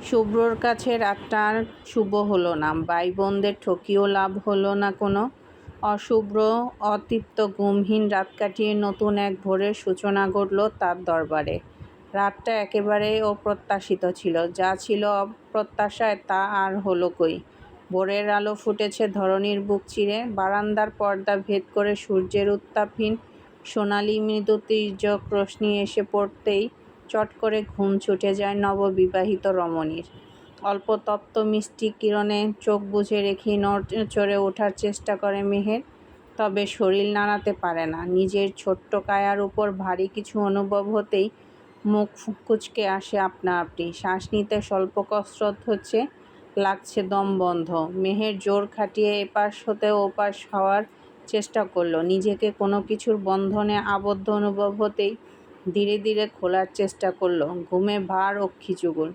শুভ্রর কাছে রাতটা আর শুভ হলো না। ভাই বোনদের ঠকিয়েও লাভ হলো না কোনো। অশুভ্র অতৃপ্ত ঘুমহীন রাত কাটিয়ে নতুন এক ভোরের সূচনা ঘটল তার দরবারে। রাতটা একেবারেই অপ্রত্যাশিত ছিল। যা ছিল অপ্রত্যাশায় তা আর হলো কই। ভোরের আলো ফুটেছে ধরণীর বুক চিরে, বারান্দার পর্দা ভেদ করে সূর্যের উত্তাপহীন সোনালি মৃদু তির্যক রশ্মি এসে পড়তেই চট করে ঘুম ছুটে যায় নববিবাহিত রমণীর। অল্প তপ্ত মিষ্টি কিরণে চোখ বুজে রেখেই নড়চড়ে ওঠার চেষ্টা করে মেহের, তবে শরীর নাড়াতে পারে না। নিজের ছোট্ট কায়ার উপর ভারী কিছু অনুভব হতেই মুখ কুঁচকে আসে আপনা আপনি। শ্বাস নিতে স্বল্প কসরত হচ্ছে, লাগছে দম বন্ধ। মেহের জোর খাটিয়ে এপাশ হতে ওপাশ হওয়ার চেষ্টা করল। নিজেকে কোনো কিছুর বন্ধনে আবদ্ধ অনুভব হতেই ধীরে ধীরে খোলার চেষ্টা করল। ঘুমে ভার অক্ষিযুগল।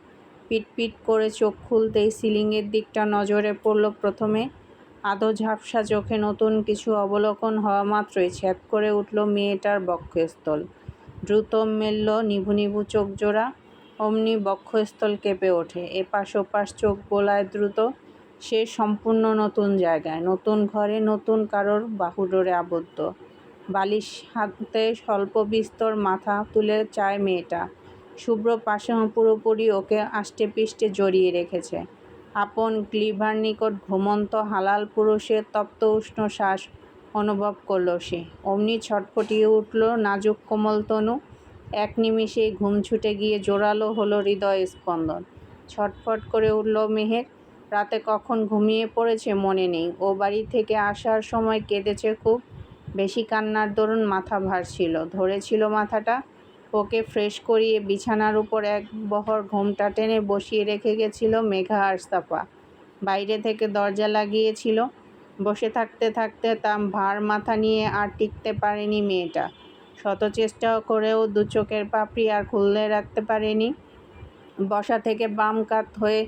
পিটপিট করে চোখ খুলতেই সিলিংয়ের দিকটা নজরে পড়ল প্রথমে। আধো ঝাপসা চোখে নতুন কিছু অবলোকন হওয়া মাত্রই ছ্যাদ করে উঠল মেয়েটার বক্ষস্থল। দ্রুত মেলল নিভু নিভু চোখজোড়া। অমনি বক্ষস্থল কেঁপে ওঠে। এপাশ ওপাশ চোখ বোলায় দ্রুত। সে সম্পূর্ণ নতুন জায়গায়, নতুন ঘরে, নতুন কারোর বাহুডোরে আবদ্ধ। বালিশ হাতে স্বল্প বিস্তর মাথা তুলে চায় মেয়েটা। শুভ্র পাশে পুরোপুরি ওকে আষ্টেপৃষ্ঠে জড়িয়ে রেখেছে। আপন গ্লিভার নিকট ঘুমন্ত হালাল পুরুষের তপ্ত উষ্ণ শ্বাস অনুভব করল সে। অমনি ছটফটিয়ে উঠল নাজুক কোমল তনু। এক নিমিষেই ঘুম ছুটে গিয়ে জোরালো হলো হৃদয় স্পন্দন। ছটফট করে উঠল মেহের। রাতে কখন ঘুমিয়ে পড়েছে মনে নেই। ও বাড়ি থেকে আসার সময় কেঁদেছে খুব। বেশি কান্নার দরুন মাথা ভার ছিল, ধরেছিল মাথাটা। ওকে ফ্রেশ করিয়ে বিছানার উপর এক বহর ঘোমটা টেনে বসিয়ে রেখে গেছিল মেঘা আর সাফা। বাইরে থেকে দরজা লাগিয়েছিল। বসে থাকতে থাকতে তার ভার মাথা নিয়ে আর টিকতে পারেনি মেয়েটা। শত চেষ্টা করেও দু চোখের পাপড়ি আর খুলে রাখতে পারেনি। বসা থেকে বাম কাত হয়ে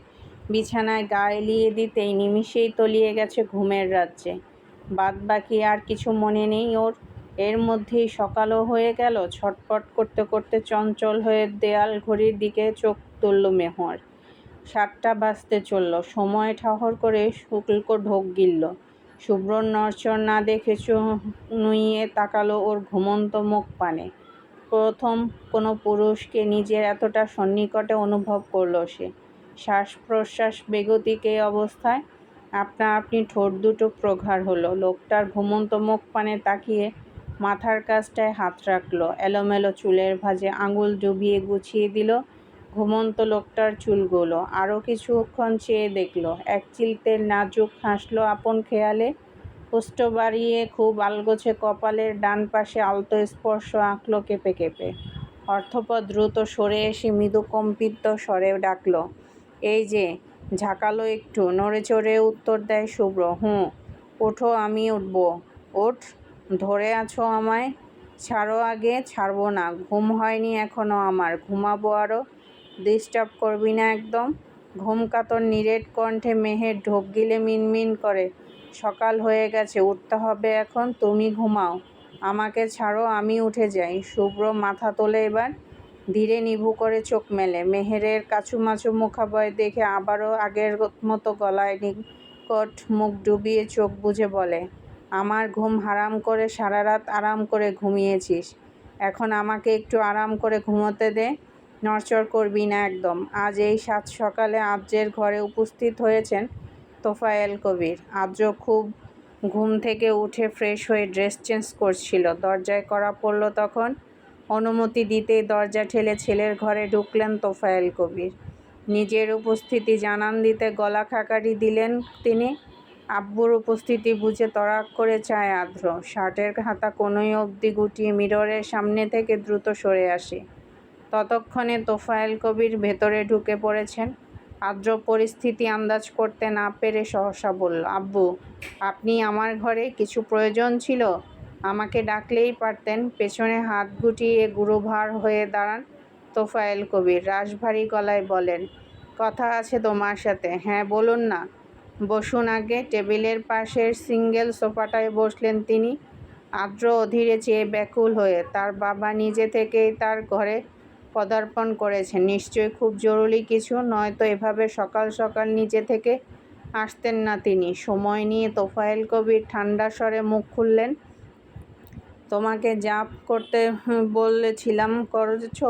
বিছানায় গা এলিয়ে দিতেই নিমিষেই তলিয়ে গেছে ঘুমের রাজ্যে। বাদ বাকি আর কিছু মনে নেই ওর। এর মধ্যেই সকালও হয়ে গেল। ছটফট করতে করতে চঞ্চল হয়ে দেয়াল ঘড়ির দিকে চোখ তুলল মেহর। 7টা বাজতে চলল। সময় ঠাহর করে শুল্ক ঢোক গিলল। শুভ্রর নড়চড় না দেখে নুইয়ে তাকালো ওর ঘুমন্ত মুখ পানে। প্রথম কোনো পুরুষকে নিজের এতটা সন্নিকটে অনুভব করল সে। শ্বাস প্রশ্বাস বেগতিক এই অবস্থায় আপনা আপনি ঠোঁট দুটো প্রগাঢ় হলো। লোকটার ঘুমন্ত মুখ পানে তাকিয়ে মাথার কাছটায় হাত রাখল। এলোমেলো চুলের ভাঁজে আঙুল ডুবিয়ে গুছিয়ে দিল ঘুমন্ত লোকটার চুলগুলো। আরও কিছুক্ষণ চেয়ে দেখল। এক চিলতে নাজুক হাসল আপন খেয়ালে। ওষ্ঠ বাড়িয়ে খুব আলগোছে কপালের ডান পাশে আলতো স্পর্শ আঁকল কেঁপে কেঁপে। অর্থপর দ্রুত সরে এসে মৃদু কম্পিত স্বরে ডাকল, এই যে। ঝাঁকালো একটু, নড়ে চড়ে উত্তর দেয় শুভ্র, হুঁ। ওঠো, আমি উঠব। ওঠ। ধরে আছো আমায়? ছাড়ো আগে। ছাড়ব না। ঘুম হয়নি এখনো আমার। ঘুমাবো আরও। ডিস্টার্ব করবি না একদম। ঘুমকাতর নিরেট কণ্ঠে মেহের ঢোক গিলে মিনমিন করে, সকাল হয়ে গেছে, উঠতে হবে এখন। তুমি ঘুমাও। আমাকে ছাড়ো, আমি উঠে যাই। শুভ্র মাথা তোলে এবার। ধীরে নিভু করে চোখ মেলে। মেহেরের কাঁচুমাচু মুখাবয় দেখে আবারও আগের মতো গলায় নিকট মুখ ডুবিয়ে চোখ বুজে বলে, আমার ঘুম হারাম করে সারা রাত আরাম করে ঘুমিয়েছিস। এখন আমাকে একটু আরাম করে ঘুমোতে দে। নড়চড় করবি না একদম। আজ এই সাত সকালে আদ্রের ঘরে উপস্থিত হয়েছেন তোফায়েল কবির। আদ্র খুব ঘুম থেকে উঠে ফ্রেশ হয়ে ড্রেস চেঞ্জ করছিল। দরজায় কড়া পড়ল তখন। অনুমতি দিতেই দরজা ঠেলে ছেলের ঘরে ঢুকলেন তোফায়েল কবির। নিজের উপস্থিতি জানান দিতে গলা খাকারি দিলেন তিনি। আব্বুর উপস্থিতি বুঝে তড়াক করে চায় আদ্র। শার্টের হাতা কোনোই অবধি গুটিয়ে মিররের সামনে থেকে দ্রুত সরে আসে। ততক্ষণে তোফায়েল কবির ভেতরে ঢুকে পড়েছেন। আদ্র পরিস্থিতি আন্দাজ করতে না পেরে সহসা বলল, আব্বু, আপনি আমার ঘরে? কিছু প্রয়োজন ছিল? আমাকে ডাকলেই পারতেন। পেছনে হাত গুটিয়ে গুরুভার হয়ে দাঁড়ান তোফায়েল কবির। রাশভারী গলায় বলেন, কথা আছে তোমার সাথে। হ্যাঁ, বলুন না। বসুন আগে। টেবিলের পাশের সিঙ্গেল সোফাটায় বসলেন তিনি। আদ্র অধীরে চেয়ে ব্যাকুল হয়ে। তার বাবা নিজে থেকেই তার ঘরে পদার্পণ করেছেন। নিশ্চয়ই খুব জরুরি কিছু, নয়তো এভাবে সকাল সকাল নিজে থেকে আসতেন না তিনি। সময় নিয়ে তোফায়েল কবির ঠান্ডা স্বরে মুখ খুললেন। তোমাকে যা করতে বলেছিলাম করেছ?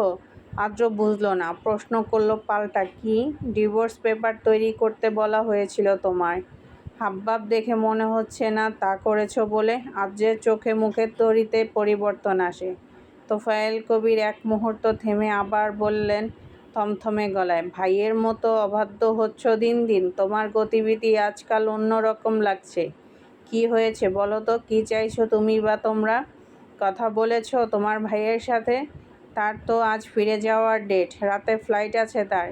আদ্র বুঝল না, প্রশ্ন করল পাল্টা। কি? ডিভোর্স পেপার তৈরি করতে বলা হয়েছিল তোমায়। হাবভাব দেখে মনে হচ্ছে না তা করেছ বলে। আদ্রের চোখে মুখের তড়িতে পরিবর্তন আসে। তোফায়েল কবির এক মুহূর্ত থেমে আবার বললেন থমথমে গলায়, ভাইয়ের মতো অবাধ্য হচ্ছ দিন দিন। তোমার গতিবিধি আজকাল অন্য রকম লাগছে। কি হয়েছে বলো তো? কি চাইছো তুমি বা তোমরা? কথা বলেছ তোমার ভাইয়ের সাথে? তার তো আজ ফিরে যাওয়ার ডেট, রাতে ফ্লাইট আছে তার।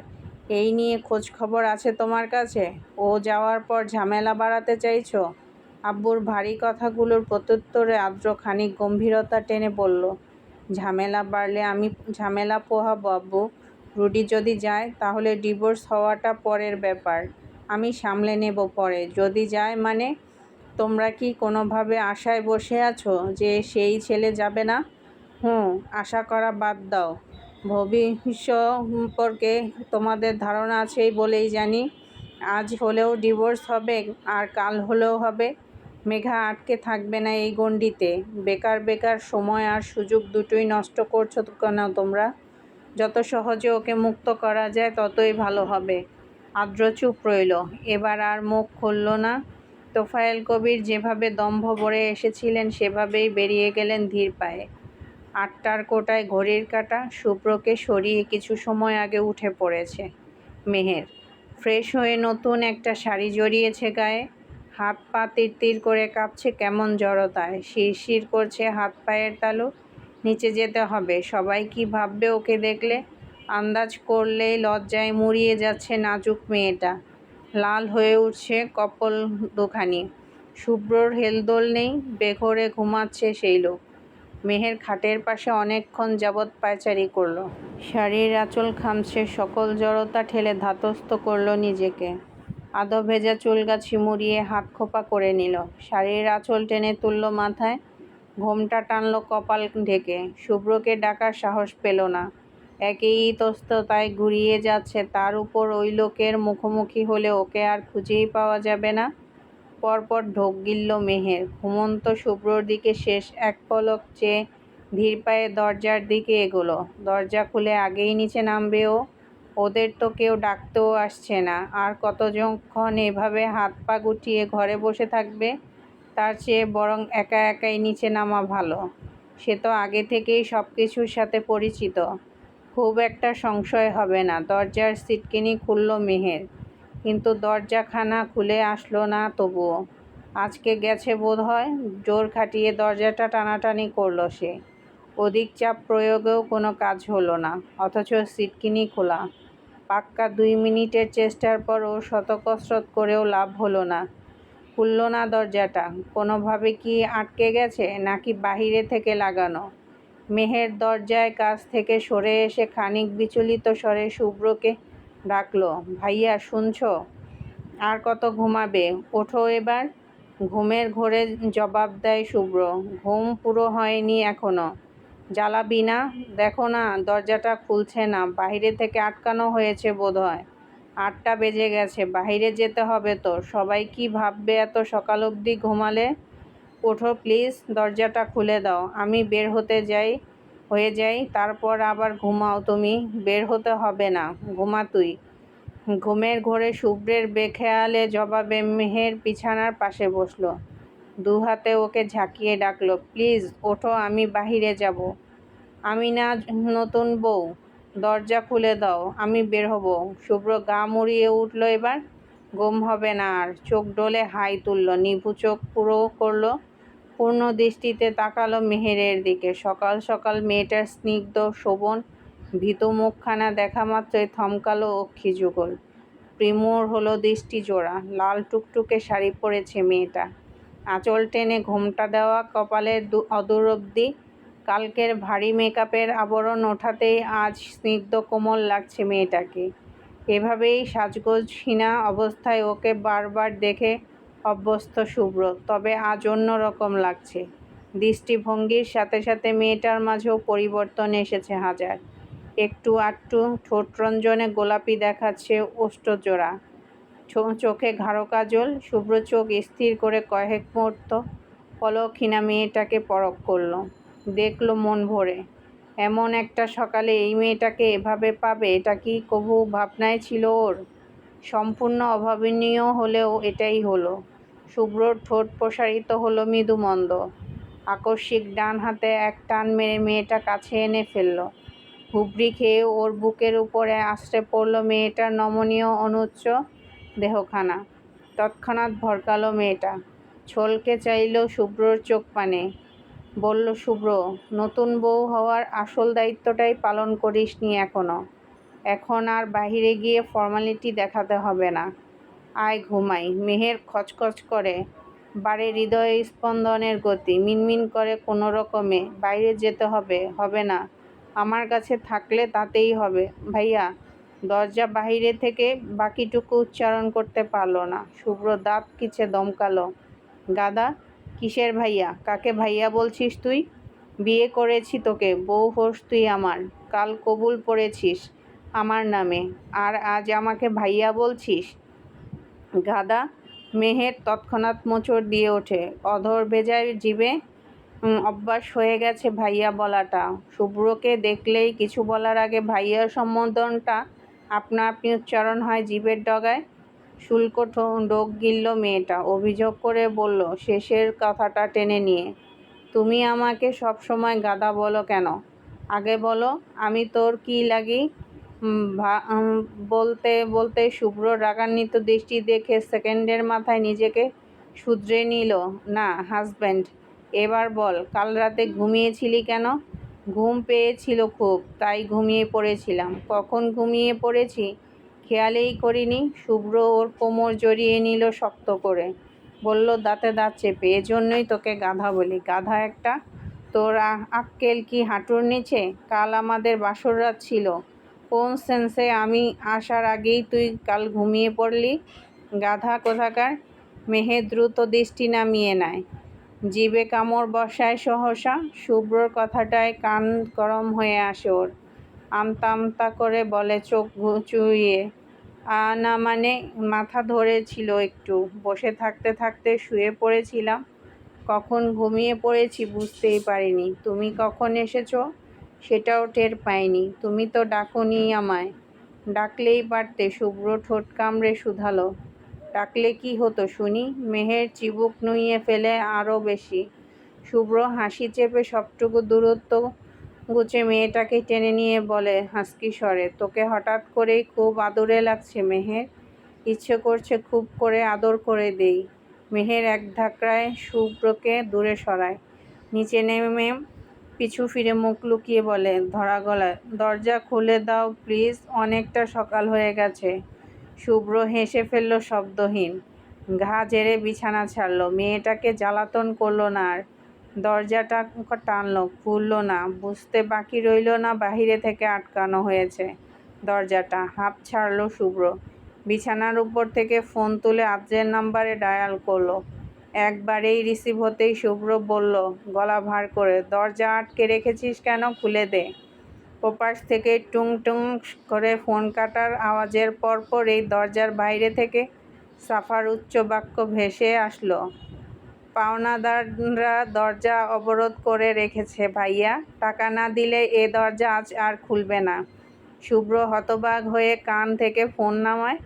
এই নিয়ে খোঁজ খবর আছে তোমার কাছে? ও যাওয়ার পর ঝামেলা বাড়াতে চাইছো? আব্বুর ভারী কথাগুলোর প্রত্যুত্তরে আদ্র খানিক গম্ভীরতা টেনে বলল, ঝামেলা বাড়লে আমি ঝামেলা পোহাবো আব্বু। রুডি যদি যায় তাহলে ডিভোর্স হওয়াটা পরের ব্যাপার, আমি সামলে নেব পরে। যদি যায় মানে? তোমরা কি কোনোভাবে আশায় বসে আছো যে সেই ছেলে যাবে না? আশা করা বাদ দাও। ভবিষ্যৎ সম্পর্কে তোমাদের ধারণা আছেই বলেই জানি। আজ হলেও ডিভোর্স হবে আর কাল হলেও হবে। মেঘা আটকে থাকবে না এই গণ্ডিতে। বেকার বেকার সময় আর সুযোগ দুটোই নষ্ট করছো কেন তোমরা? যত সহজে ওকে মুক্ত করা যায় ততই ভালো হবে। আদ্র চুপ রইল, এবার আর মুখ খুলল না। তোফায়েল কবির যেভাবে দম্ভ ভরে এসেছিলেন সেভাবেই বেরিয়ে গেলেন ধীর পায়ে। 8টার কোটায় ঘড়ির কাঁটা শুভ্রকে সরিয়ে কিছু সময় আগে উঠে পড়েছে মেহের। ফ্রেশ হয়ে নতুন একটা শাড়ি জড়িয়েছে গায়ে। হাত পা তিরতির করে কাঁপছে কেমন জড়তায়। শিরশির করছে হাত পায়ের তালু। নিচে যেতে হবে। সবাই কি ভাববে ওকে দেখলে? আন্দাজ করলেই লজ্জায় মুড়িয়ে যাচ্ছে নাজুক মেয়েটা। লাল হয়ে উঠছে কপল দুখানি। শুভ্রর হেলদোল নেই, বেঘোরে ঘুমাচ্ছে সেই লোক। মেহের খাটের পাশে অনেকক্ষণ যাবৎ পায়চারি করল। শাড়ির আঁচল খামছে, সকল জড়তা ঠেলে ধাতস্থ করল নিজেকে। আধো ভেজা চুলগাছি মুড়িয়ে হাত খোপা করে নিল। শাড়ির আঁচল টেনে তুলল মাথায়, ঘোমটা টানল কপাল ঢেকে। শুভ্রকে ডাকার সাহস পেল না। একেই ইতস্ততায় ঘুরিয়ে যাচ্ছে, তার উপর ওই লোকের মুখোমুখি হলে ওকে আর খুঁজেই পাওয়া যাবে না। পরপর ঢোক গিলল মেহের। ঘুমন্ত শুভ্রর দিকে শেষ এক পলক চেয়ে ধীর পায়ে দরজার দিকে এগোলো। দরজা খুলে আগেই নিচে নামবে ও। ওদের তো কেউ ডাকতেও আসছে না। আর কতক্ষণ এভাবে হাত পা গুটিয়ে ঘরে বসে থাকবে? তার চেয়ে বরং একা একাই নিচে নামা ভালো। সে তো আগে থেকেই সব কিছুর সাথে পরিচিত, খুব একটা সংশয় হবে না। দরজার সিটকিনি খুলল মেহের, কিন্তু দরজাখানা খুলে আসলো না তবুও। আজকে গেছে বোধ হয়। জোর খাটিয়ে দরজাটা টানাটানি করল সে। অধিক চাপ প্রয়োগেও কোনো কাজ হলো না, অথচ সিটকিনি খোলা। পাক্কা 2 মিনিটের চেষ্টার পর ও শতকসরত করেও লাভ হলো না। খুলল না দরজাটা। কোনোভাবে কি আটকে গেছে, নাকি বাহিরে থেকে লাগানো? মেহের দরজায় কাছ থেকে সরে এসে খানিক বিচলিত স্বরে শুভ্রকে ডাকল, ভাইয়া শুনছ? আর কত ঘুমাবে? ওঠো এবার। ঘুমের ঘোরে জবাব দেয় শুভ্র, ঘুম পুরো হয়নি এখনো। জ্বালাবি না? দেখো না দরজাটা খুলছে না, বাইরে থেকে আটকানো হয়েছে বোধহয়। 8টা বেজে গেছে, বাইরে যেতে হবে তো। সবাই কি ভাববে এত সকাল অবধি ঘুমালে? ওঠো প্লিজ, দরজাটা খুলে দাও। আমি বের হয়ে যাই, তারপর আবার ঘুমাও তুমি। বের হতে হবে না, ঘুমা তুই। ঘুমের ঘোরে শুভ্রের বেখেয়ালে জবাবে মেহের বিছানার পাশে বসল। 2 হাতে ওকে ঝাঁকিয়ে ডাকল, প্লিজ ওঠো, আমি বাহিরে যাব। আমি না নতুন বউ, দরজা খুলে দাও, আমি বের হব। শুভ্র গা মুড়িয়ে উঠল এবার। ঘুম হবে না আর। চোখ ডোলে হাই তুলল, নিভু চোখ পুরো করল। পূর্ণ দৃষ্টিতে তাকালো মেহেরের দিকে। সকাল সকাল মেয়েটার স্নিগ্ধ শোভন ভীতু মুখখানা দেখা মাত্রই থমকালো অক্ষি যুগল। প্রিমোর হলো দৃষ্টি জোড়া। লাল টুকটুকে শাড়ি পরেছে মেয়েটা, আঁচল টেনে ঘোমটা দেওয়া, কপালের অদূর অবধি। কালকের ভারী মেকআপের আবরণ ওঠাতেই আজ স্নিগ্ধ কোমল লাগছে মেয়েটাকে। এভাবেই সাজগোজহীনা অবস্থায় ওকে বারবার দেখে অভ্যস্ত শুভ্র, তবে আজ অন্য রকম লাগছে। দৃষ্টিভঙ্গির সাথে সাথে মেয়েটার মাঝেও পরিবর্তন এসেছে হাজার। একটু আধটু ঠোঁটরঞ্জনে গোলাপি দেখাচ্ছে ওষ্ঠজোড়া, চোখে গাঢ় কাজল। শুভ্র চোখ স্থির করে কয়েক মুহূর্ত পলকহীনা মেয়েটাকে পরখ করল, দেখল মন ভরে। এমন একটা সকালে এই মেয়েটাকে এভাবে পাবে, এটা কি কভু ভাবনায় ছিল ওর? সম্পূর্ণ অভাবনীয় হলেও এটাই হলো। শুভ্রর ঠোঁট প্রসারিত হলো মৃদুমন্দ। আকস্মিক ডান হাতে এক টান মেরে মেয়েটা কাছে এনে ফেলল। হুবড়ি খেয়ে ওর বুকের উপরে আছড়ে পড়ল মেয়েটার নমনীয় অনুচ্চ দেহখানা। তৎক্ষণাৎ ভরকালো মেয়েটা, ছলকে চাইল শুভ্রর চোখ পানে। বলল, শুভ্র, নতুন বউ হওয়ার আসল দায়িত্বটাই পালন করিসনি এখনো। এখন আর বাহিরে গিয়ে ফর্মালিটি দেখাতে হবে না। আয় ঘুমাই। মেহের খচখচ করে বাড়ে হৃদয়ে স্পন্দনের গতি। মিনমিন করে, কোনো রকমে বাইরে যেতে হবে। হবে না, আমার কাছে থাকলে তাতেই হবে। ভাইয়া। দরজা বাহিরে থেকে বাকিটুকু উচ্চারণ করতে পারল না। শুভ্র দাঁত খিচে দমকালো, গাদা! কিসের ভাইয়া? কাকে ভাইয়া বলছিস তুই? বিয়ে করেছি তোকে, বউ হোস তুই আমার। কাল কবুল পড়েছিস আমার নামে, আর আজ আমাকে ভাইয়া বলছিস? গাদা! মেহের তৎক্ষণাৎ মোচড় দিয়ে ওঠে। অধর ভেজায় জিভে অভ্যাস হয়ে গেছে ভাইয়া বলাটা। শুভ্রকে দেখলেই কিছু বলার আগে ভাইয়ার সম্বোধনটা আপনা আপনি উচ্চারণ হয় জিভের ডগায়। শুল্ক ডোক গিলল মেয়েটা, অভিযোগ করে বলল শেষের কথাটা টেনে নিয়ে, তুমি আমাকে সবসময় গাদা বলো কেন? আগে বলো, আমি তোর কি লাগি? বলতে বলতে শুভ্র রাগান্বিত দৃষ্টি দেখে সেকেন্ডের মাথায় নিজেকে শুধরে নিল। না, হাজব্যান্ড। এবার বল, কাল রাতে ঘুমিয়েছিলি কেন? ঘুম পেয়েছিল খুব, তাই ঘুমিয়ে পড়েছিলাম। কখন ঘুমিয়ে পড়েছি খেয়ালই করিনি। শুভ্র ওর কোমর জড়িয়ে নিল শক্ত করে। বলল দাঁতে দাঁত চেপে, এজন্যই তোকে গাধা বলি। গাধা একটা! তোর আক্কেল কি হাঁটুর নিচে? কাল আমাদের বাসর রাত ছিল। কোন সেন্সে আমি আসার আগেই তুই কাল ঘুমিয়ে পড়লি? গাধা কোথাকার! মেহের দ্রুত দৃষ্টি নামিয়ে নেয়, জিভে কামড় বসায় সহসা। শুভ্রর কথাটায় কান গরম হয়ে আসে ওর। আমতা আমতা করে বলে চোখ চুইয়ে, না মানে, মাথা ধরেছিল একটু। বসে থাকতে থাকতে শুয়ে পড়েছিলাম। কখন ঘুমিয়ে পড়েছি বুঝতেই পারিনি। তুমি কখন এসেছো সেটাও টের পাইনি। তুমি তো ডাকোনি আমায়। ডাকলেই পারতে। শুভ্র ঠোঁট কামড়ে শুধালো, ডাকলে কি হতো শুনি? মেহের চিবুক নুইয়ে ফেলে আরও বেশি। শুভ্র হাসি চেপে সবটুকু দূরত্ব গুছে মেয়েটাকে টেনে নিয়ে বলে হাসকি স্বরে, তোকে হঠাৎ করেই খুব আদুরে লাগছে মেহের। ইচ্ছে করছে খুব করে আদর করে দেই। মেহের এক ধাক্কায় শুভ্রকে দূরে সরায়। নিচে নেমে পিছু ফিরে মুখ লুকিয়ে বলে ধরা গলায়, দরজা খুলে দাও প্লিজ, অনেকটা সকাল হয়ে গেছে। শুভ্র হেসে ফেলল শব্দহীন। ঘা ঝেড়ে বিছানা ছাড়ল। মেয়েটাকে জ্বালাতন করল না আর। দরজাটা টানল, খুলল না। বুঝতে বাকি রইল না বাহিরে থেকে আটকানো হয়েছে দরজাটা। হাঁপ ছাড়ল শুভ্র। বিছানার উপর থেকে ফোন তুলে আদ্রের নাম্বারে ডায়াল করলো। একবারেই রিসিভ হতেই শুভ্র বলল গলা ভার করে, দরজা আটকে রেখেছিস কেন? খুলে দে। ওপাশ থেকে টুং টুং করে ফোন কাটার আওয়াজের পরপরই দরজার বাইরে থেকে সাফার উচ্চ বাক্য ভেসে আসলো, পাওনাদাররা দরজা অবরোধ করে রেখেছে ভাইয়া। টাকা না দিলে এ দরজা আজ আর খুলবে না। শুভ্র হতবাক হয়ে কান থেকে ফোন নামায়,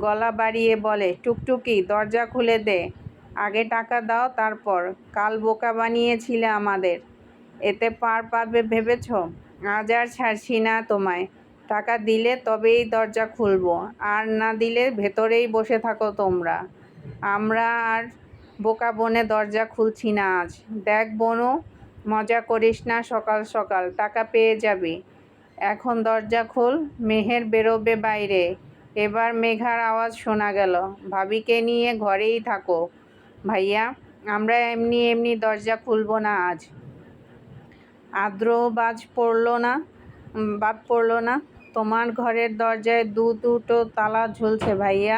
গলা বাড়িয়ে বলে, টুকটুকি, দরজা খুলে দে। আগে টাকা দাও, তারপর। কাল বোকা বানিয়েছিলে আমাদের, এতে পার পাবে ভেবেছ? আজ আর ছাড়ছি না তোমায়। টাকা দিলে তবেই দরজা খুলবো, আর না দিলে ভেতরেই বসে থাকো তোমরা। আমরা আর বোকা বনে দরজা খুলছি না আজ। দেখ বনু, মজা করিস না সকাল সকাল, টাকা পেয়ে যাবি। এখন দরজা খোল। মেহের বেরোবে বাইরে। এবার মেঘার আওয়াজ শোনা গেল, ভাবিকে নিয়ে ঘরেই থাকো ভাইয়া, আমরা এমনি এমনি দরজা খুলব না আজ। আদ্রও বাদ পড়ল না। তোমার ঘরের দরজায় দুটো তালা ঝুলছে ভাইয়া।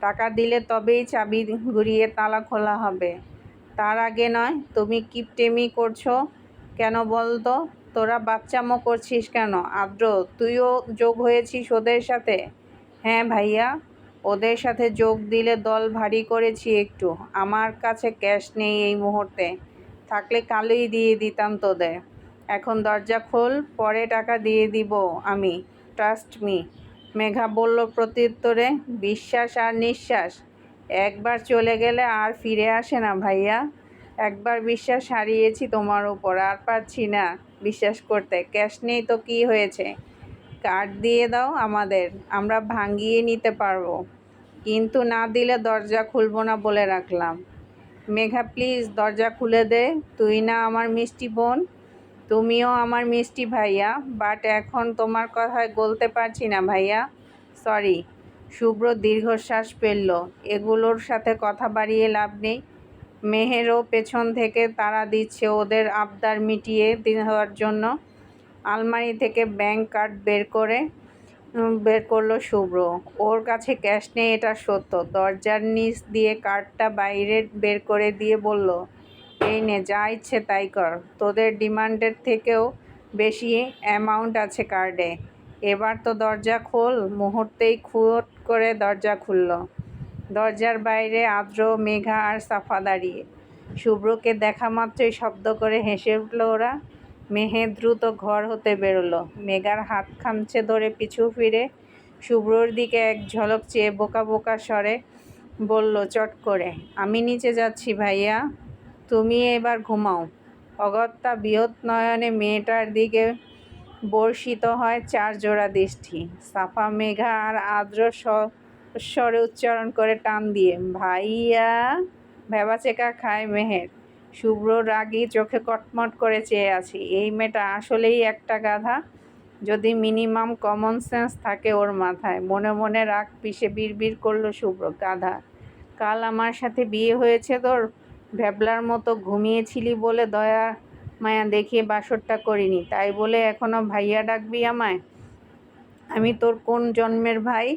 টাকা দিলে তবেই চাবি ঘুরিয়ে তালা খোলা হবে, তার আগে নয়। তুমি কিপটেমি করছো কেন বল তো? তোরা বাচ্চামো করছিস কেন? আদ্র, তুইও যোগ হয়েছিস ওদের সাথে? হ্যাঁ ভাইয়া, ওদের সাথে যোগ দিলে দল ভারী করেছি একটু। আমার কাছে ক্যাশ নেই এই মুহূর্তে, থাকলে কালই দিয়ে দিতাম তোদের। এখন দরজা খোল, পরে টাকা দিয়ে দিব আমি, ট্রাস্ট মি। মেঘা বলল প্রত্যুত্তরে। বিশ্বাস আর নিঃশ্বাস একবার চলে গেলে আর ফিরে আসে না ভাইয়া। একবার বিশ্বাস হারিয়েছি তোমার উপর, আর পারছি না বিশ্বাস করতে। ক্যাশ নেই তো কি হয়েছে, কার্ড দিয়ে দাও আমাদের, আমরা ভাঙিয়ে নিতে পারবো, কিন্তু না দিলে দরজা খুলবো না বলে রাখলাম। মেঘা প্লিজ দরজা খুলে দে, তুই না আমার মিষ্টি বোন? তুমিও আমার মিষ্টি ভাইয়া, বাট এখন তোমার কথায় গলতে পারছি না ভাইয়া, সরি। শুভ্র দীর্ঘশ্বাস ফেলল। এগুলোর সাথে কথা বাড়িয়ে লাভ নেই। মেহেরও পেছন থেকে তাড়া দিচ্ছে ওদের আবদার মিটিয়ে দেওয়ার জন্য। আলমারি থেকে ব্যাংক কার্ড বের করলো শুভ্র। ওর কাছে ক্যাশ নেই এটা সত্য। দরজার নিচ দিয়ে কার্ডটা বাইরে বের করে দিয়ে বলল, এই নে, যা ইচ্ছে তাই কর, তোদের ডিমান্ডের থেকেও বেশি অ্যামাউন্ট আছে কার্ডে। এবার তো দরজা খোল। মুহূর্তেই খুট করে দরজা খুলল। দরজার বাইরে আদ্র, মেঘা আর সাফা দাঁড়িয়ে। শুভ্রকে দেখা মাত্রই শব্দ করে হেসে উঠল ওরা। মেহে দ্রুত ঘর হতে বেরোলো। মেঘার হাত খামচে ধরে পিছু ফিরে শুভ্রর দিকে এক ঝলক চেয়ে বোকা বোকা স্বরে বলল চট করে, আমি নিচে যাচ্ছি ভাইয়া, তুমি এবার ঘুমাও। অগত্যা বৃহৎ নয়নে মেয়েটার দিকে বর্ষিত হয় 4 জোড়া দৃষ্টি। সাফা, মেঘা আর আদ্র স্বরে উচ্চারণ করে টান দিয়ে ভাইয়া ভ্যাবাচেকা খায় মেহের। শুভ্র রাগী চোখে কটমট করে চেয়ে আছে। এই মেয়েটা আসলেই একটা গাধা। যদি মিনিমাম কমন সেন্স থাকে ওর মাথায়। মনে মনে রাগ পিষে বিড়বিড় করল শুভ্র, গাধা। কাল আমার সাথে বিয়ে হয়েছে তোর, ভ্যাবলার মতো ঘুমিয়েছিলি বলে দয়া মায়া দেখিয়ে বাসরটা করিনি, তাই বলে এখনো ভাইয়া ডাকবি আমায়? আমি তোর কোন জন্মের ভাই?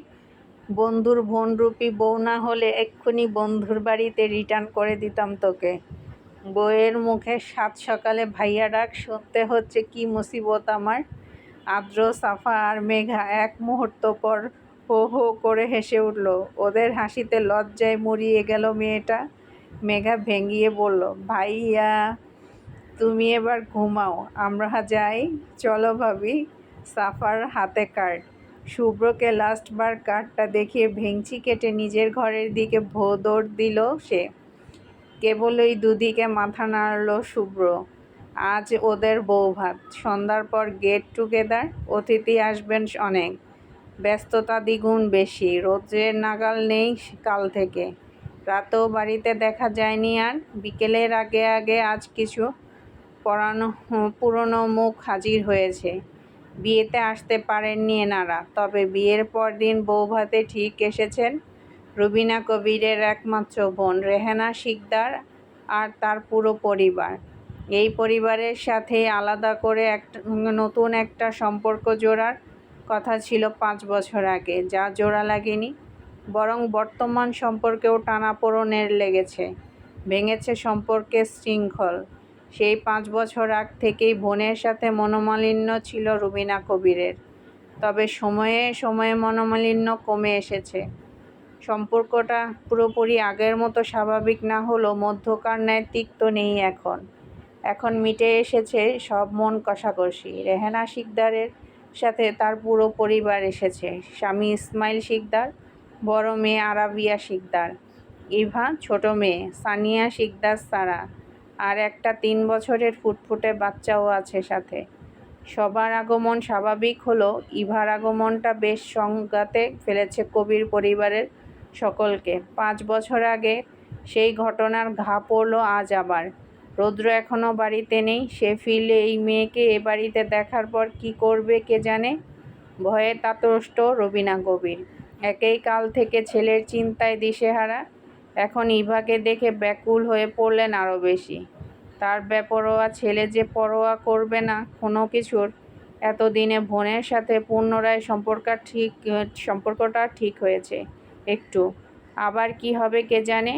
বন্ধুর বোনরূপী বউ না হলে এক্ষুনি বন্ধুর বাড়িতে রিটার্ন করে দিতাম তোকে। বউয়ের মুখে সাত সকালে ভাইয়া ডাক শুনতে হচ্ছে কি মুসিবত আমার। আদ্র, সাফা আর মেঘা এক মুহূর্ত পর হো হো করে হেসে উঠল। ওদের হাসিতে লজ্জায় মুড়িয়ে গেল মেয়েটা। মেঘা ভেঙিয়ে বলল, ভাইয়া তুমি এবার ঘুমাও, আমরা যাই, চলো ভাবি। সাফার হাতে কার্ড। শুভ্রকে লাস্টবার কার্ডটা দেখিয়ে ভেঙচি কেটে নিজের ঘরের দিকে দৌড় দিল সে। কেবল ওই দুদিকে মাথা নাড়ল শুভ্র। আজ ওদের বৌভাত, সন্ধ্যার পর গেট টুগেদার, অতিথি আসবেন অনেক, ব্যস্ততা দ্বিগুণ বেশি। রোদের নাগাল নেই কাল থেকে, রাতেও বাড়িতে দেখা যায়নি আর। বিকেলের আগে আগে আজ কিছু পুরনো মুখ হাজির হয়েছে। বিয়েতে আসতে পারেননি এনারা, তবে বিয়ের পরদিন বৌভাতে ঠিক এসেছেন রুবিনা কবিরের একমাত্র বোন রেহেনা শিকদার আর তার পুরো পরিবার। এই পরিবারের সাথে আলাদা করে নতুন একটা সম্পর্ক জোড়ার কথা ছিল 5 বছর আগে, যা জোড়া লাগেনি, বরং বর্তমান সম্পর্কেও টানাপোড়েনের লেগেছে, ভেঙেছে সম্পর্কের শৃঙ্খল। সেই 5 বছর আগ থেকেই বোনের সাথে মনোমালিন্য ছিল রুবিনা কবিরের, তবে সময়ে সময়ে মনোমালিন্য কমে এসেছে। সম্পর্কটা পুরোপুরি আগের মতো স্বাভাবিক না হলেও মধ্যকার ন্যায় তিক্ত নেই এখন। এখন মিটে এসেছে সব মন কষাকষি। রেহেনা শিকদারের সাথে তার পুরো পরিবার এসেছে। স্বামী ইসমাইল শিকদার, বড় মেয়ে আরাবিয়া শিকদার, ইভা, ছোট মেয়ে সানিয়া শিকদার সারা, আর একটা 3 বছরের ফুটফুটে বাচ্চাও আছে সাথে। সবার আগমন স্বাভাবিক হলেও ইভার আগমনটা বেশ সংঘাতে ফেলেছে কবির পরিবারের সকলকে। 5 বছর আগে সেই ঘটনার ঘা পড়ল আজ আবার। রৌদ্র এখনও বাড়িতে নেই। সে ফিরলে এই মেয়েকে এ বাড়িতে দেখার পর কী করবে কে জানে। ভয়ে তাতষ্ট রুবিনা কবির। একেই কাল থেকে ছেলের চিন্তায় দিশেহারা, এখন ইভাকে দেখে ব্যাকুল হয়ে পড়লেন আরও বেশি। তার বেপরোয়া ছেলে যে পরোয়া করবে না কোনো কিছুর। এতদিনে বোনের সাথে পুনরায় সম্পর্কটা ঠিক হয়েছে একটু, আবার কি হবে কে জানে।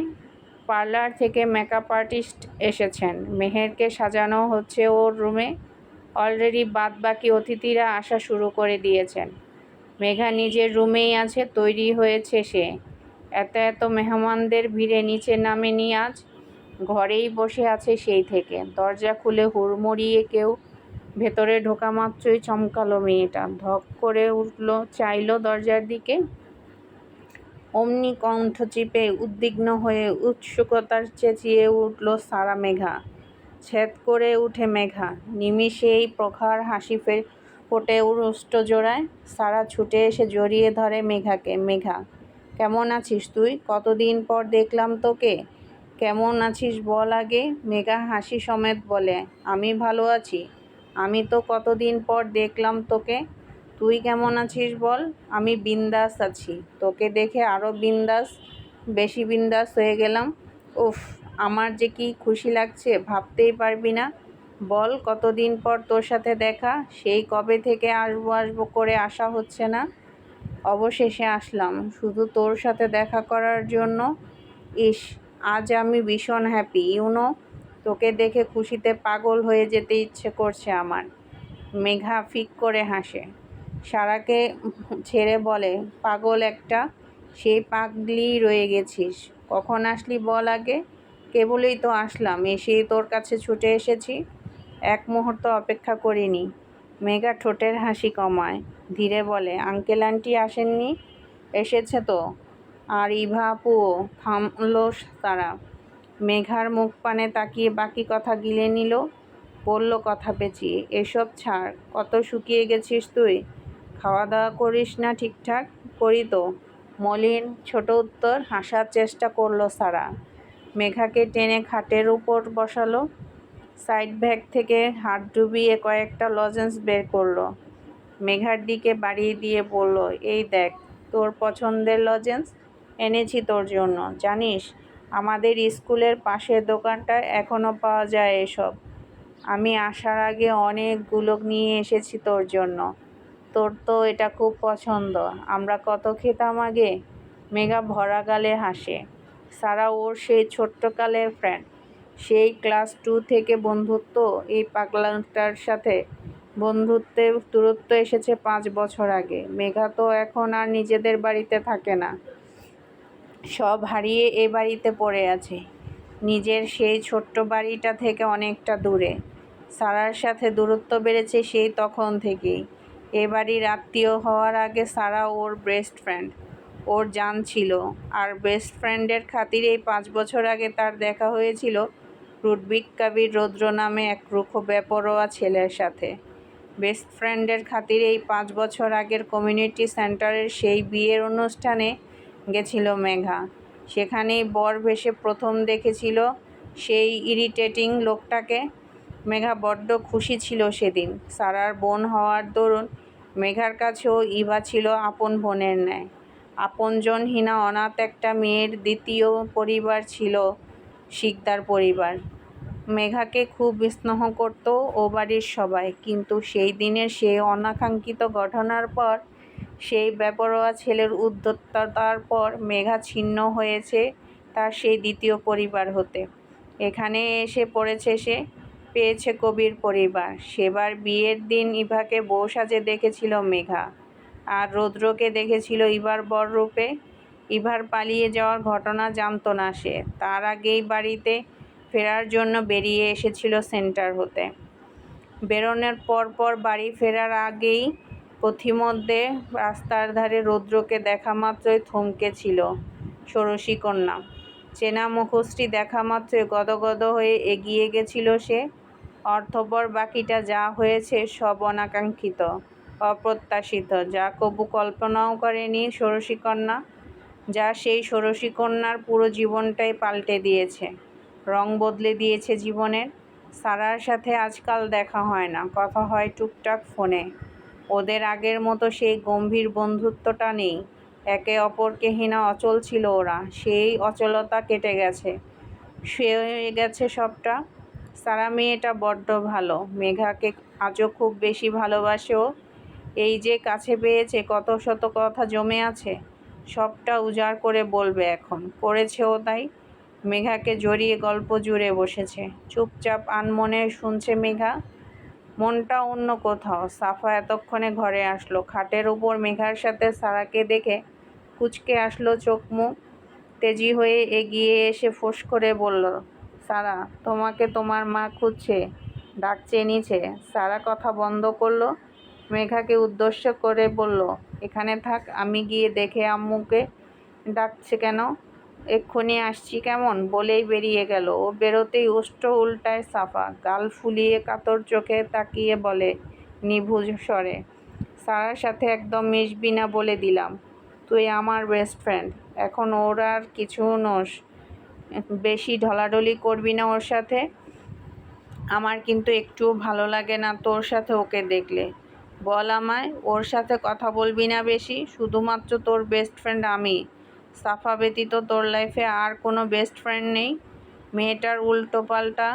পার্লার থেকে মেকআপ আর্টিস্ট এসেছেন, মেহেরকে সাজানো হচ্ছে ওর রুমে। অলরেডি বাদবাকি অতিথিরা আসা শুরু করে দিয়েছেন। মেঘা নিজের রুমেই আছে, তৈরি হয়েছে সে। এত মেহমানদের ভিড়ে নিচে নামেনি আজ, ঘরেই বসে আছে সেই থেকে। দরজা খুলে হুড়মুড়িয়ে কেউ ভেতরে ঢোকা মাত্রই চমকালো মেয়েটা, ধক করে উঠল, চাইল দরজার দিকে। অমনি কণ্ঠ চিপে উদ্বিগ্ন হয়ে উৎসুকতার চেঁচিয়ে উঠল সারা। মেঘা! ছেদ করে উঠে মেঘা, নিমিষেই প্রখর হাসি ফোটে ওষ্ঠ জোড়ায়। সারা ছুটে এসে জড়িয়ে ধরে মেঘাকে। মেঘা, কেমন আছিস তুই? কতদিন পর দেখলাম তোকে। কেমন আছিস বল আগে। মেঘা হাসি সমেত বলে, আমি ভালো আছি। আমি তো কতদিন পর দেখলাম তোকে। তুই কেমন আছিস বল। আমি বিন্দাস আছি। তোকে দেখে আরও বেশি বিন্দাস হয়ে গেলাম। উফ, আমার যে কি খুশি লাগছে, ভাবতেই পারবি না। বল, কতদিন পর তোর সাথে দেখা। সেই কবে থেকে আসবো আসবো করে আসা হচ্ছে না, অবশেষে আসলাম শুধু তোর সাথে দেখা করার জন্য। ইস, আজ আমি ভীষণ হ্যাপি ইউনো। তোকে দেখে খুশিতে পাগল হয়ে যেতে ইচ্ছে করছে আমার। মেঘা ফিক করে হাসে। সারাকে ছেড়ে বলে, পাগল একটা। সেই পাগলিই রয়ে গেছিস। কখন আসলি বল আগে। কেবলই তো আসলাম, এসেই তোর কাছে ছুটে এসেছি। এক মুহূর্ত অপেক্ষা করিনি। মেঘা ঠোঁটের হাসি কমায়, ধীরে বলে, আঙ্কেল আন্টি আসেননি? এসেছে তো। আর ইভা আপুও। থামল তারা। মেঘার মুখ পানে তাকিয়ে বাকি কথা গিলে নিল। বলল কথা পেঁচিয়ে, এসব ছাড়। কত শুকিয়ে গেছিস তুই। খাওয়া দাওয়া করিস না ঠিকঠাক? করি তো। মলিন ছোট উত্তর। হাসার চেষ্টা করল সারা। মেঘাকে টেনে খাটের উপর বসালো। সাইড ব্যাগ থেকে হাত ডুবিয়ে কয়েকটা লজেন্স বের করলো। মেঘার দিকে বাড়িয়ে দিয়ে বলল, এই দেখ, তোর পছন্দের লজেন্স এনেছি তোর জন্য। জানিস, আমাদের স্কুলের পাশের দোকানটায় এখনও পাওয়া যায় এসব। আমি আসার আগে অনেকগুলো নিয়ে এসেছি তোর জন্য। তোর তো এটা খুব পছন্দ। আমরা কত খেতাম আগে। মেঘা ভরা গালে হাসে। সারা ওর সেই ছোট্টকালের ফ্রেন্ড। সেই ক্লাস 2 থেকে বন্ধুত্ব। এই পাগলাটার সাথে বন্ধুত্বের দূরত্ব এসেছে 5 বছর আগে। মেঘা তো এখন আর নিজেদের বাড়িতে থাকে না। সব হারিয়ে এ বাড়িতে পড়ে আছে, নিজের সেই ছোট্ট বাড়িটা থেকে অনেকটা দূরে। সারার সাথে দূরত্ব বেড়েছে সেই তখন থেকেই। এ বাড়ির আত্মীয় হওয়ার আগে সারা ওর বেস্ট ফ্রেন্ড, ওর জান ছিল। আর বেস্ট ফ্রেন্ডের খাতিরেই 5 বছর আগে তার দেখা হয়েছিল লুডভিগ কাবির রৌদ্র নামে এক রুক্ষ বেপরোয়া ছেলের সাথে। বেস্ট ফ্রেন্ডের খাতিরেই 5 বছর আগের কমিউনিটি সেন্টারের সেই বিয়ের অনুষ্ঠানে গেছিল মেঘা। সেখানেই বর ভেসে প্রথম দেখেছিল সেই ইরিটেটিং লোকটাকে। মেঘা বড্ড খুশি ছিল সেদিন। সারার বোন হওয়ার দরুন মেঘার কাছেও ইভা ছিল আপন বোনের ন্যায়। আপনজনহীনা অনাথ একটা মেয়ের দ্বিতীয় পরিবার ছিল শিকদার পরিবার। মেঘাকে খুব স্নেহ করত ও বাড়ির সবাই। কিন্তু সেই দিনের সেই অনাকাঙ্ক্ষিত ঘটনার পর, সেই বেপরোয়া ছেলের উদ্ধততার পর মেঘা ছিন্ন হয়েছে তার সেই দ্বিতীয় পরিবার হতে। এখানে এসে পড়েছে সে, পেয়েছে কবির পরিবার। সেবার বিয়ের দিন ইভাকে বউ সাজে দেখেছিল মেঘা, আর রৌদ্রকে দেখেছিল ইভার বর রূপে। ইভার পালিয়ে যাওয়ার ঘটনা জানত না সে। তার আগেই বাড়িতে ফেরার জন্য বেরিয়ে এসেছিল সেন্টার হতে। বেরোনোর পর বাড়ি ফেরার আগেই পথিমধ্যে রাস্তার ধারে রৌদ্রকে দেখা মাত্রই থমকে ছিল ষোড়শীকন্যা। চেনা মুখশ্রী দেখা মাত্রই গদগদ হয়ে এগিয়ে গেছিল সে। অর্থবর বাকিটা যা হয়েছে সব অনাকাঙ্ক্ষিত, অপ্রত্যাশিত, যা কবু কল্পনাও করেনি ষোড়শীকন্যা। যা সেই ষোড়শীকন্যার পুরো জীবনটাই পাল্টে দিয়েছে, রং বদলে দিয়েছে জীবনের। সারার সাথে আজকাল দেখা হয় না, কথা হয় টুকটাক ফোনে। ওদের আগের মতো সেই গম্ভীর বন্ধুত্বটা নেই। একে অপরকে ঘৃণা অচল ছিল ওরা। সেই অচলতা কেটে গেছে, হয়ে গেছে সবটা। সারা মেয়েটা বড্ড ভালো। মেঘাকে আজও খুব বেশি ভালোবাসে ও। এই যে কাছে পেয়েছে, কত শত কথা জমে আছে, সবটা উজাড় করে বলবে এখন। করেছেও তাই। মেঘাকে জড়িয়ে গল্প জুড়ে বসেছে। চুপচাপ আনমনে শুনছে মেঘা। মনটা অন্য কোথাও। সাফা এতক্ষণে ঘরে আসলো। খাটের উপর মেঘার সাথে সারাকে দেখে কুঁচকে আসলো চোখ মুখ। তেজি হয়ে এগিয়ে এসে ফোঁস করে বলল, সারা, তোমাকে তোমার মা খুঁজছে, ডাকছে নিচে। সারা কথা বন্ধ করলো। মেঘাকে উদ্দেশ্য করে বলল, এখানে থাক, আমি গিয়ে দেখে আম্মুকে ডাকছে কেন। এক্ষুনি আসছি কেমন, বলেই বেরিয়ে গেল। ও বেরোতেই ওষ্ঠ উল্টায় সাফা, গাল ফুলিয়ে কাতর চোখে তাকিয়ে বলে নিভুজ স্বরে, সারার সাথে একদম মিশবি না বলে দিলাম। তুই আমার বেস্ট ফ্রেন্ড, এখন ওর আর কিছু নোস। বেশি ঢলাঢলি করবি না ওর সাথে। আমার কিন্তু একটুও ভালো লাগে না তোর সাথে ওকে দেখলে। বল আমায়, ওর সাথে কথা বলবি না বেশি। শুধুমাত্র তোর বেস্ট ফ্রেন্ড আমি। সাফা ব্যতীত তোর লাইফে আর কোনো বেস্ট ফ্রেন্ড নেই? মেয়েটার উল্টোপাল্টা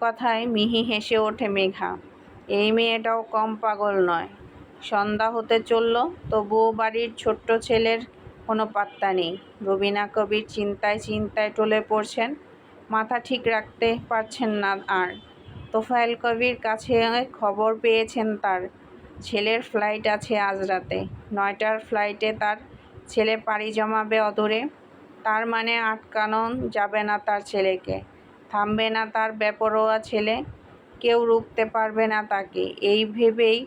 কথায় মিহি হেসে ওঠে মেঘা। এই মেয়েটাও কম পাগল নয়। সন্ধ্যা হতে চলল, তবুও বাড়ির ছোট্ট ছেলের কোনো পাত্তা নেই। রুবিনা কবির চিন্তায় চিন্তায় টলে পড়ছেন। মাথা ঠিক রাখতে পারছেন না আর। তোফায়েল কবির কাছে খবর পেয়েছেন তার ছেলের ফ্লাইট আছে আজ রাতে। 9টার ফ্লাইটে তার ছেলে পাড়ি জমাবে অদূরে। তার মানে আটকানো যাবে না তার ছেলেকে। থামবে না তার বেপরোয়া ছেলে। কেউ রুখতে পারবে না তাকে। এই ভেবেই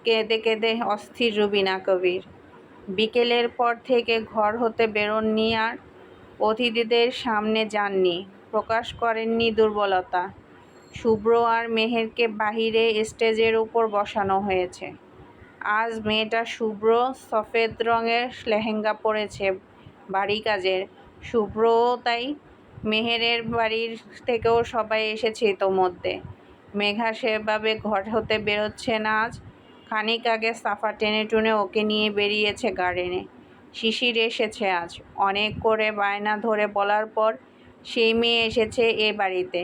কেঁদে কেঁদে অস্থির রুবিনা কবির। বিকেলের পর থেকে ঘর হতে বেরোননি আর। অতিথিদের সামনে যাননি, প্রকাশ করেননি দুর্বলতা। শুভ্র আর মেহেরকে বাহিরে স্টেজের উপর বসানো হয়েছে। আজ মেয়েটা শুভ্র সফেদ রঙের লেহেঙ্গা পরেছে, বাড়ি কাজের। শুভ্রও তাই। মেহেরের বাড়ির থেকেও সবাই এসেছে ইতোমধ্যে। মেঘা সেভাবে ঘর হতে বেরোচ্ছে না আজ। খানিক আগে সাফা টেনে টুনে ওকে নিয়ে বেরিয়েছে গার্ডেনে। শিশির এসেছে আজ। অনেক করে বায়না ধরে বলার পর সেই মেয়ে এসেছে এ বাড়িতে।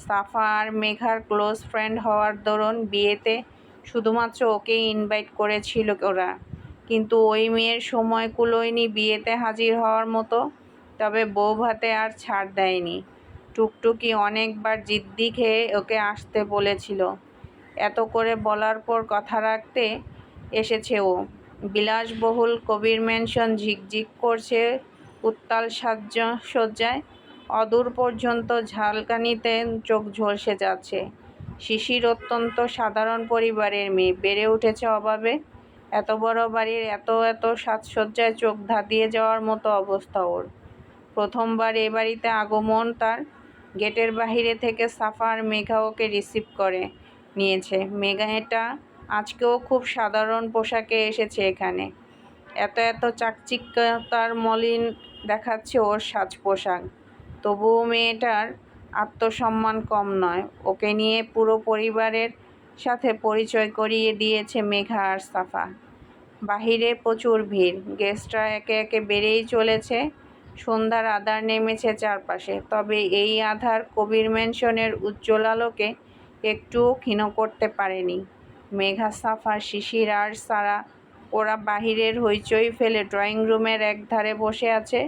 সাফা আর মেঘার ক্লোজ ফ্রেন্ড হওয়ার দরুন বিয়েতে শুধুমাত্র ওকেই ইনভাইট করেছিল ওরা। কিন্তু ওই মেয়ের সময় কুলোয়নি বিয়েতে হাজির হওয়ার মতো। তবে বউ ভাতে আর ছাড় দেয়নি। টুকটুকি অনেকবার জিদ্দি খেয়ে ওকে আসতে বলেছিল। এত করে বলার পর কথা রাখতে এসেছে ও। বিলাসবহুল কবির ম্যানশন ঝিকঝিক করছে উত্তাল সজ্জায়। অদূর পর্যন্ত ঝালকানিতে চোখ ঝলসে যাচ্ছে। শিশির অত্যন্ত সাধারণ পরিবারের মেয়ে, বেড়ে উঠেছে অভাবে। এত বড় বাড়ির এত এত সাজসজ্জায় চোখ ধাঁধিয়ে যাওয়ার মতো অবস্থা ওর। প্রথমবার এ বাড়িতে আগমন তার। গেটের বাহিরে থেকে সাফা আর মেঘা ওকে রিসিভ করে নিয়েছে। মেঘাটা আজকেও খুব সাধারণ পোশাকে এসেছে এখানে। এত এত চাকচিক্যতার মলিন দেখাচ্ছে ওর সাজ পোশাক। তবুও মেয়েটার আত্মসম্মান কম নয়। ওকে নিয়ে পুরো পরিবারের সাথে পরিচয় করিয়ে দিয়েছে মেঘা আর সাফা। বাহিরে প্রচুর ভিড়। গেস্টরা একে একে বেড়েই চলেছে। সন্ধ্যার আঁধার নেমেছে চারপাশে। তবে এই আঁধার কবির ম্যানশনের উজ্জ্বল আলোকে একটুও ক্ষীণ করতে পারেনি। মেঘা, সাফা, শিশির আর সারা ওরা বাহিরের হইচই ফেলে ড্রয়িং রুমের একধারে বসে আছে।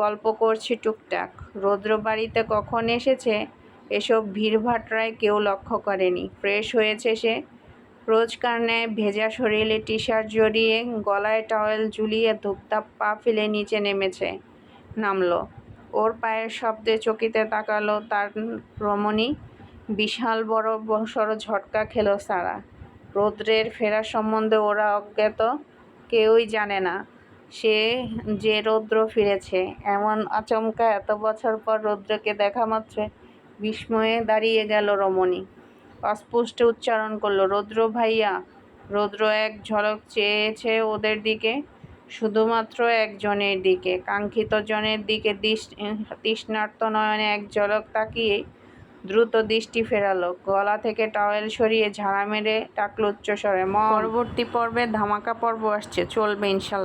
গল্প করছে টুকটাক। রৌদ্র বাড়িতে কখন এসেছে এসব ভিড়ভাট্টায় কেউ লক্ষ্য করেনি। ফ্রেশ হয়েছে সে। রোজকার ন্যায় ভেজা শরীরে টি শার্ট জড়িয়ে গলায় টাওয়েল ঝুলিয়ে ধূপধাপ পা ফেলে নিচে নামলো। ওর পায়ের শব্দে চকিতে তাকালো তার রমণী। বিশাল বড় সড় ঝটকা খেল সারা। রৌদ্রের ফেরা সম্বন্ধে ওরা অজ্ঞাত। কেউই জানে না সে যে রৌদ্র ফিরেছে। এমন আচমকা এত বছর পর রৌদ্রকে দেখা মাত্র বিস্ময়ে দাঁড়িয়ে গেল রমণী। অস্পষ্ট উচ্চারণ করল, রৌদ্র ভাইয়া। রৌদ্র এক ঝলক চেয়েছে ওদের দিকে, শুধুমাত্র একজনের দিকে, কাঙ্ক্ষিত জনের দিকে। তৃষ্ণার্ত নয়নে এক ঝলক তাকিয়ে দ্রুত দৃষ্টি ফেরালো। গলা থেকে টাওয়েল সরিয়ে ঝাড়া মেরে ডাকল উচ্চস্বরে, মম। পরবর্তী পর্বে ধামাকা পর্ব আসছে, চলবে ইনশাল্লাহ।